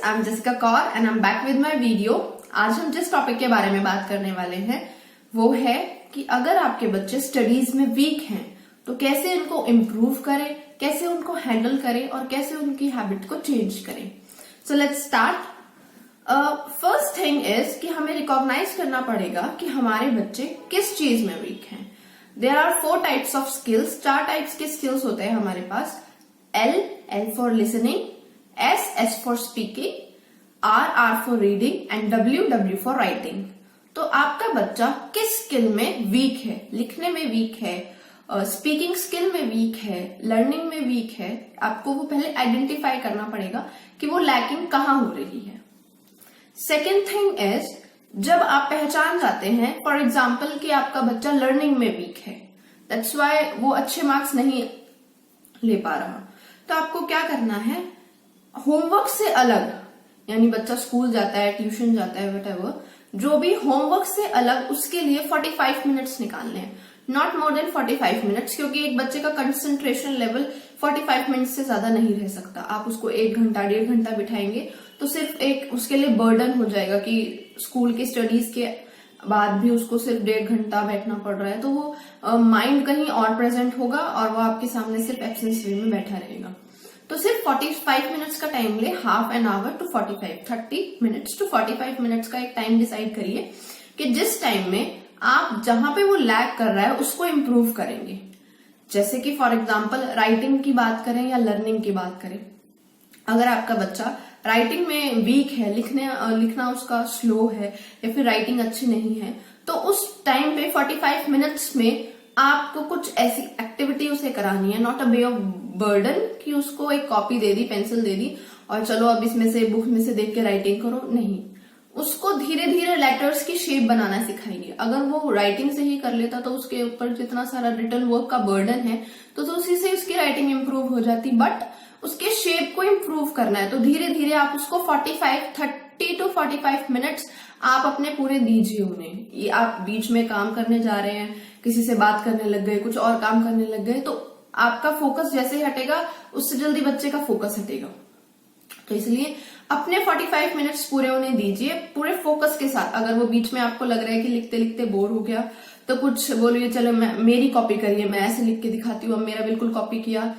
I am Jessica Kaur and I am back with my video. आज हम जिस topic के बारे में बात करने वाले हैं वो है कि अगर आपके बच्चे स्टडीज में वीक हैं तो कैसे उनको इम्प्रूव करें, कैसे उनको हैंडल करें और कैसे उनकी हैबिट को चेंज करें। So let's start. First thing is कि हमें रिकॉग्नाइज करना पड़ेगा कि हमारे बच्चे किस चीज में वीक हैं। There are 4 types of skills. 4 types के स्किल्स होते हैं हमारे पास। L for listening, S for speaking, R for reading and W for writing. तो आपका बच्चा किस स्किल में वीक है? लिखने में वीक है, स्पीकिंग स्किल में वीक है, लर्निंग में वीक है। आपको वो पहले आइडेंटिफाई करना पड़ेगा कि वो लैकिंग कहाँ हो रही है। सेकेंड थिंग इज, जब आप पहचान जाते हैं फॉर एग्जाम्पल कि आपका बच्चा लर्निंग में वीक है, दैट्स वाई वो अच्छे मार्क्स नहीं ले पा रहा, तो आपको क्या करना है, होमवर्क से अलग, यानी बच्चा स्कूल जाता है, ट्यूशन जाता है, व्हाटएवर, जो भी होमवर्क से अलग उसके लिए 45 मिनट्स निकालने हैं, नॉट मोर देन 45 मिनट्स, क्योंकि एक बच्चे का कंसंट्रेशन लेवल 45 मिनट्स से ज्यादा नहीं रह सकता। आप उसको 1 घंटा 1.5 घंटा बिठाएंगे तो सिर्फ एक उसके लिए बर्डन हो जाएगा कि स्कूल की स्टडीज के बाद भी उसको सिर्फ 1.5 घंटा बैठना पड़ रहा है, तो वो माइंड कहीं और प्रेजेंट होगा और वो आपके सामने सिर्फ एब्सेंस वे में बैठा रहेगा। तो सिर्फ 45 मिनट्स का टाइम ले, half an hour to 30 minutes to 45 minutes का एक टाइम डिसाइड करिए कि जिस टाइम में आप जहां पे वो लैग कर रहा है उसको इम्प्रूव करेंगे। जैसे कि फॉर एग्जाम्पल राइटिंग की बात करें या लर्निंग की बात करें, अगर आपका बच्चा राइटिंग में वीक है, लिखना उसका स्लो है या फिर राइटिंग अच्छी नहीं है, तो उस टाइम पे 45 मिनट्स में आपको कुछ ऐसी एक्टिविटी उसे करानी है, not a way of burden कि उसको एक कॉपी दे दी, पेंसिल दे दी और चलो अब इसमें से बुक में से देख के राइटिंग करो। नहीं, उसको धीरे धीरे लेटर्स की शेप बनाना सिखाइए। अगर वो राइटिंग से ही कर लेता तो उसके ऊपर जितना सारा रिटन वर्क का बर्डन है तो उसी से उसकी राइटिंग इंप्रूव हो जाती, बट उसके शेप को इम्प्रूव करना है तो धीरे धीरे आप उसको 30 टू 45 मिनट्स आप अपने पूरे दीजिए उन्हें। ये आप बीच में काम करने जा रहे हैं, किसी से बात करने लग गए, कुछ और काम करने लग गए, तो आपका फोकस जैसे ही हटेगा उससे जल्दी बच्चे का फोकस हटेगा। तो इसलिए अपने 45 मिनट्स पूरे उन्हें दीजिए, पूरे फोकस के साथ। अगर वो बीच में आपको लग रहा है कि लिखते लिखते बोर हो गया तो कुछ बोलिए, चलो मेरी कॉपी करिए, मैं ऐसे लिख के दिखाती हूँ, अब मेरा बिल्कुल कॉपी किया,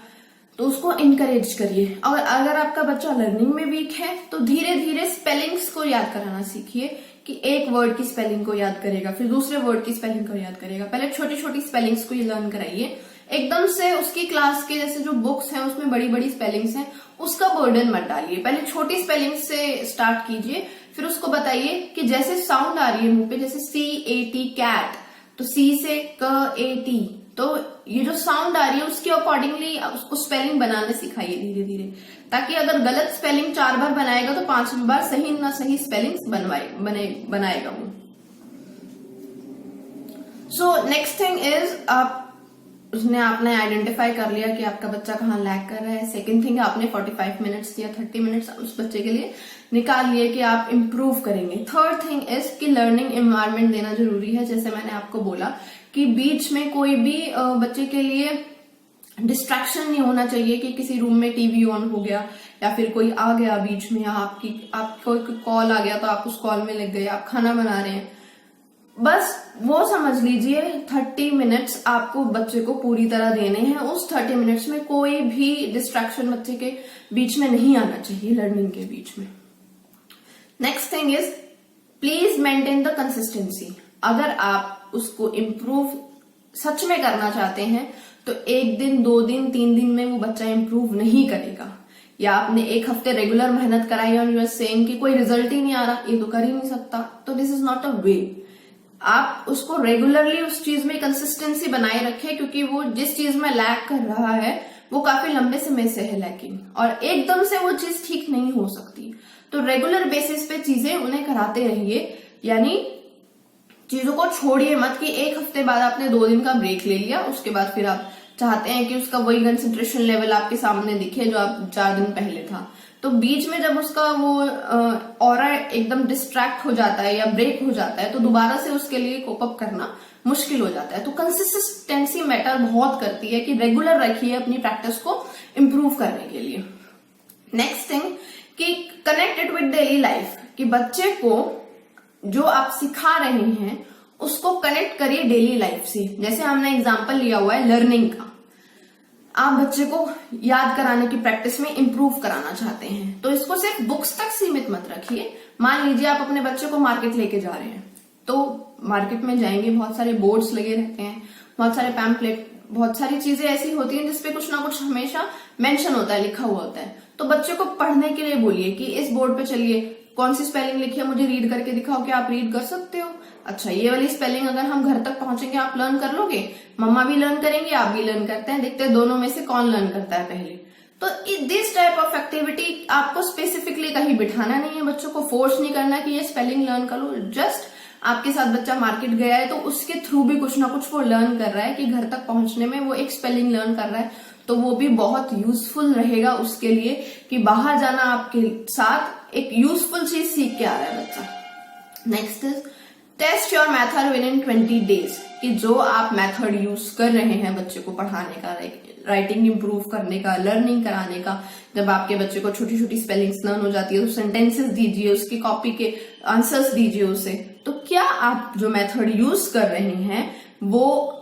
तो उसको इनकरेज करिए। और अगर आपका बच्चा लर्निंग में वीक है तो धीरे धीरे स्पेलिंग्स को याद कराना सीखिए कि एक वर्ड की स्पेलिंग को याद करेगा, फिर दूसरे वर्ड की स्पेलिंग को याद करेगा। पहले छोटी छोटी स्पेलिंग्स को लर्न कराइए। एकदम से उसकी क्लास के जैसे जो बुक्स हैं उसमें बड़ी बड़ी स्पेलिंग्स हैं, उसका बर्डन मत डालिए। पहले छोटी स्पेलिंग से स्टार्ट कीजिए, फिर उसको बताइए कि जैसे साउंड आ रही है मुंह पे, जैसे CAT कैट, तो C से CAT, तो ये जो साउंड आ रही है उसके अकॉर्डिंगली उसको स्पेलिंग बनाने सिखाइए धीरे धीरे, ताकि अगर गलत स्पेलिंग 4 बार बनाएगा तो 5वीं बार सही ना सही स्पेलिंग्स बनाएगा वो। सो नेक्स्ट थिंग इज, आपने आइडेंटिफाई कर लिया कि आपका बच्चा कहाँ लैग कर रहा है। सेकंड थिंग, आपने 45 मिनट्स या 30 मिनट्स उस बच्चे के लिए निकाल लिए कि आप इम्प्रूव करेंगे। थर्ड थिंग इज कि लर्निंग एनवायरनमेंट देना जरूरी है। जैसे मैंने आपको बोला कि बीच में कोई भी बच्चे के लिए डिस्ट्रैक्शन नहीं होना चाहिए कि किसी रूम में टीवी ऑन हो गया या फिर कोई आ गया बीच में, या आपको कॉल आ गया तो आप उस कॉल में लग गए, आप खाना बना रहे हैं। बस वो समझ लीजिए 30 मिनट्स आपको बच्चे को पूरी तरह देने हैं। उस 30 मिनट्स में कोई भी डिस्ट्रैक्शन बच्चे के बीच में नहीं आना चाहिए, लर्निंग के बीच में। Next thing is, please maintain the consistency. अगर आप उसको इम्प्रूव सच में करना चाहते हैं तो 1 दिन 2 दिन 3 दिन में वो बच्चा इम्प्रूव नहीं करेगा, या आपने 1 हफ्ते रेगुलर मेहनत कराई और यू आर सेइंग कि कोई रिजल्ट ही नहीं आ रहा, ये तो कर ही नहीं सकता, तो दिस इज नॉट अ वे। आप उसको रेगुलरली उस चीज में कंसिस्टेंसी बनाए रखें, क्योंकि वो जिस चीज में लैग कर रहा है वो काफी लंबे समय से है लैकिंग, और एकदम से वो चीज ठीक नहीं हो सकती। तो रेगुलर बेसिस पे चीजें उन्हें कराते रहिए, यानी चीजों को छोड़िए मत कि 1 हफ्ते बाद आपने 2 दिन का ब्रेक ले लिया, उसके बाद फिर आप चाहते हैं कि उसका वही कंसंट्रेशन लेवल आपके सामने दिखे जो आप 4 दिन पहले था। तो बीच में जब उसका वो ऑरा एकदम डिस्ट्रैक्ट हो जाता है या ब्रेक हो जाता है तो दोबारा से उसके लिए कोप अप करना मुश्किल हो जाता है। तो कंसिस्टेंसी मैटर बहुत करती है कि रेगुलर रखिए अपनी प्रैक्टिस को इम्प्रूव करने के लिए। नेक्स्ट थिंग कि connect it with daily life, कि बच्चे को जो आप सिखा रहे हैं उसको कनेक्ट करिए डेली लाइफ से। जैसे हमने एग्जांपल लिया हुआ है लर्निंग का, आप बच्चे को याद कराने की प्रैक्टिस में इंप्रूव कराना चाहते हैं तो इसको सिर्फ बुक्स तक सीमित मत रखिए। मान लीजिए आप अपने बच्चे को मार्केट लेके जा रहे हैं, तो मार्केट में जाएंगे, बहुत सारे बोर्ड्स लगे रहते हैं, बहुत सारे पैम्पलेट, बहुत सारी चीजें ऐसी होती हैं जिसपे कुछ ना कुछ हमेशा मेंशन होता है, लिखा हुआ होता है। तो बच्चे को पढ़ने के लिए बोलिए कि इस बोर्ड पे चलिए, कौन सी स्पेलिंग लिखी है मुझे रीड करके दिखाओ, क्या आप रीड कर सकते हो? अच्छा, ये वाली स्पेलिंग अगर हम घर तक पहुंचेंगे आप लर्न कर लोगे, मम्मा भी लर्न करेंगे, आप भी लर्न करते हैं, देखते हैं दोनों में से कौन लर्न करता है पहले। तो दिस टाइप ऑफ एक्टिविटी आपको स्पेसिफिकली कहीं बिठाना नहीं है, बच्चों को फोर्स नहीं करना कि ये स्पेलिंग लर्न करो। जस्ट आपके साथ बच्चा मार्केट गया है तो उसके थ्रू भी कुछ ना कुछ वो लर्न कर रहा है कि घर तक पहुंचने में वो एक स्पेलिंग लर्न कर रहा है, तो वो भी बहुत यूजफुल रहेगा उसके लिए कि बाहर जाना आपके साथ एक यूजफुल चीज सीख के आ रहा है बच्चा। Next is test your method within 20 days, कि जो आप मेथड यूज कर रहे हैं बच्चे को पढ़ाने का, राइटिंग इंप्रूव करने का, लर्निंग कराने का, जब आपके बच्चे को छोटी छोटी स्पेलिंग्स लर्न हो जाती है तो सेंटेंसेस दीजिए, उसकी कॉपी के आंसर्स दीजिए उसे। तो क्या आप जो मेथड यूज कर रहे हैं वो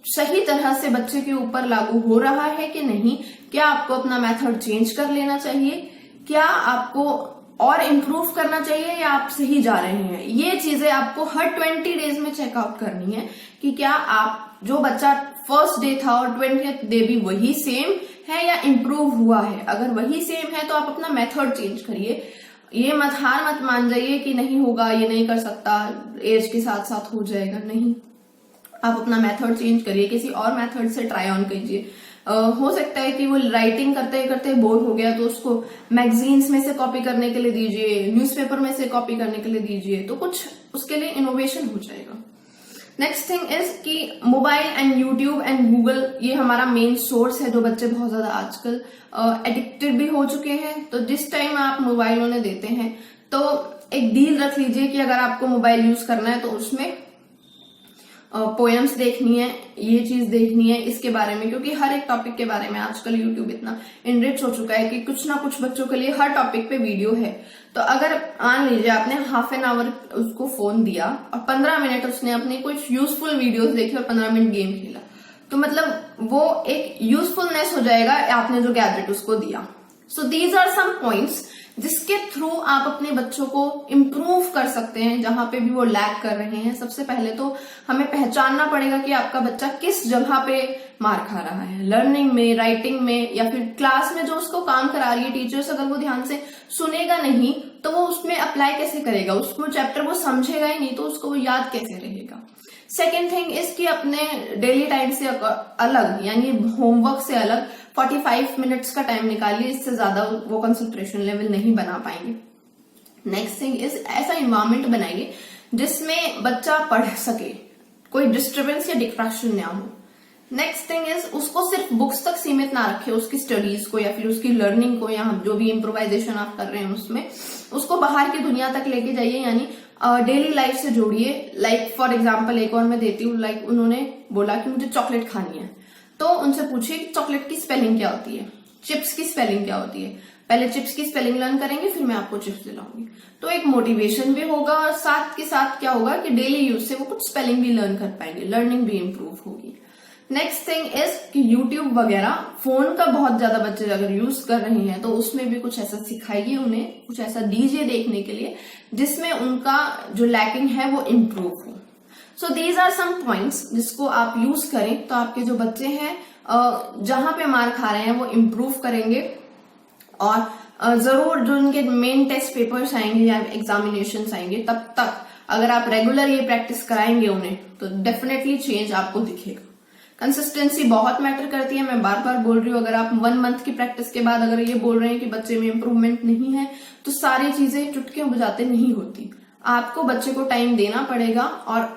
सही तरह से बच्चे के ऊपर लागू हो रहा है कि नहीं? क्या आपको अपना मेथड चेंज कर लेना चाहिए? क्या आपको और इम्प्रूव करना चाहिए या आप सही जा रहे हैं? ये चीजें आपको हर 20 डेज में चेकआउट करनी है कि क्या आप जो बच्चा फर्स्ट डे था और 20th डे भी वही सेम है या इम्प्रूव हुआ है। अगर वही सेम है तो आप अपना मेथड चेंज करिए। ये हार मत मान जाइए कि नहीं होगा, ये नहीं कर सकता, एज के साथ साथ हो जाएगा, नहीं। आप अपना मेथड चेंज करिए, किसी और मेथड से ट्राई ऑन कीजिए। हो सकता है कि वो राइटिंग करते करते बोर हो गया तो उसको मैगजीन्स में से कॉपी करने के लिए दीजिए, न्यूज़पेपर में से कॉपी करने के लिए दीजिए, तो कुछ उसके लिए इनोवेशन हो जाएगा। नेक्स्ट थिंग इज कि mobile and YouTube and Google ये हमारा मेन सोर्स है, जो बच्चे बहुत ज्यादा आजकल एडिक्टेड भी हो चुके हैं। तो जिस टाइम आप मोबाइल उन्हें देते हैं तो एक डील रख लीजिए कि अगर आपको मोबाइल यूज करना है तो उसमें पोएम्स देखनी है, ये चीज देखनी है, इसके बारे में, क्योंकि हर एक टॉपिक के बारे में आजकल यूट्यूब इतना इनरिच हो चुका है कि कुछ ना कुछ बच्चों के लिए हर टॉपिक पे वीडियो है। तो अगर मान लीजिए आपने हाफ एन आवर उसको फोन दिया और 15 मिनट उसने अपनी कुछ यूजफुल वीडियोस देखी और 15 मिनट गेम खेला, तो मतलब वो एक यूजफुलनेस हो जाएगा आपने जो गैजेट उसको दिया। So these are some points जिसके थ्रू आप अपने बच्चों को इम्प्रूव कर सकते हैं जहां पे भी वो लैग कर रहे हैं। सबसे पहले तो हमें पहचानना पड़ेगा कि आपका बच्चा किस जगह पे मार खा रहा है, लर्निंग में, राइटिंग में, या फिर क्लास में जो उसको काम करा रही है टीचर्स, अगर वो ध्यान से सुनेगा नहीं तो वो उसमें अप्लाई कैसे करेगा, उसको चैप्टर वो समझेगा ही नहीं तो उसको वो याद कैसे रहेगा। सेकेंड थिंग इज कि अपने डेली टाइम से अलग, यानी होमवर्क से अलग 45 मिनट्स का टाइम निकालिए, इससे ज्यादा वो कंसंट्रेशन लेवल नहीं बना पाएंगे। नेक्स्ट थिंग इज ऐसा इन्वायरमेंट बनाइए जिसमें बच्चा पढ़ सके, कोई डिस्टर्बेंस या डिस्ट्रैक्शन ना हो। नेक्स्ट थिंग इज उसको सिर्फ बुक्स तक सीमित ना रखे, उसकी स्टडीज को या फिर उसकी लर्निंग को, या जो भी इम्प्रोवाइजेशन आप कर रहे हैं उसमें उसको बाहर की दुनिया तक लेके जाइए, यानी डेली लाइफ से जोड़िए। लाइक फॉर एग्जाम्पल एक और मैं देती हूँ, लाइक उन्होंने बोला कि मुझे चॉकलेट खानी है, तो उनसे पूछिए कि चॉकलेट की स्पेलिंग क्या होती है, चिप्स की स्पेलिंग क्या होती है। पहले चिप्स की स्पेलिंग लर्न करेंगे, फिर मैं आपको चिप्स दिलाऊंगी। तो एक मोटिवेशन भी होगा और साथ के साथ क्या होगा कि डेली यूज से वो कुछ स्पेलिंग भी लर्न कर पाएंगे, लर्निंग भी इम्प्रूव होगी। नेक्स्ट थिंग इज कि यूट्यूब वगैरह फोन का बहुत ज्यादा बच्चे अगर यूज कर रहे हैं तो उसमें भी कुछ ऐसा सिखाइए उन्हें, कुछ ऐसा दीजिए देखने के लिए जिसमें उनका जो लैकिंग है वो इम्प्रूव हो। So these are some points जिसको आप यूज करें तो आपके जो बच्चे हैं जहां पे मार खा रहे हैं वो इम्प्रूव करेंगे। और जरूर जो उनके मेन टेस्ट पेपर्स आएंगे या एग्जामिनेशन आएंगे तब तक अगर आप रेगुलर ये प्रैक्टिस कराएंगे उन्हें तो डेफिनेटली चेंज आपको दिखेगा। कंसिस्टेंसी बहुत मैटर करती है, मैं बार बार बोल रही हूँ। अगर आप 1 मंथ की प्रैक्टिस के बाद अगर ये बोल रहे हैं कि बच्चे में इंप्रूवमेंट नहीं है तो सारी चीजें चुटकियों बजाते नहीं होती। आपको बच्चे को टाइम देना पड़ेगा और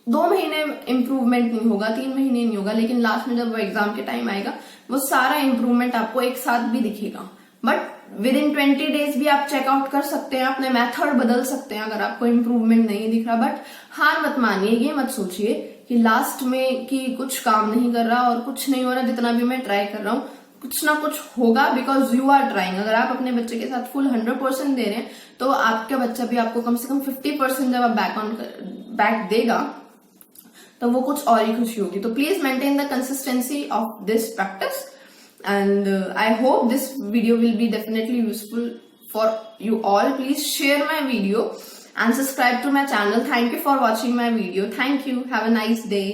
2 महीने इम्प्रूवमेंट नहीं होगा, 3 महीने नहीं होगा, लेकिन लास्ट में जब वो एग्जाम के टाइम आएगा वो सारा इम्प्रूवमेंट आपको एक साथ भी दिखेगा। बट विद इन 20 डेज भी आप चेकआउट कर सकते हैं, अपने मेथड बदल सकते हैं अगर आपको इम्प्रूवमेंट नहीं दिख रहा। बट हार मत मानिए, ये मत सोचिए कि लास्ट में कि कुछ काम नहीं कर रहा और कुछ नहीं हो रहा, जितना भी मैं ट्राई कर रहा हूँ कुछ ना कुछ होगा, बिकॉज यू आर ट्राइंग। अगर आप अपने बच्चे के साथ फुल 100% दे रहे हैं तो आपका बच्चा भी आपको कम से कम 50% जब आप बैक देगा तो वो कुछ और ही खुशी होगी। तो please maintain the consistency of this practice, and I hope this video will be definitely useful for you all. Please share my video and subscribe to my channel. Thank you for watching my video. Thank you. Have a nice day.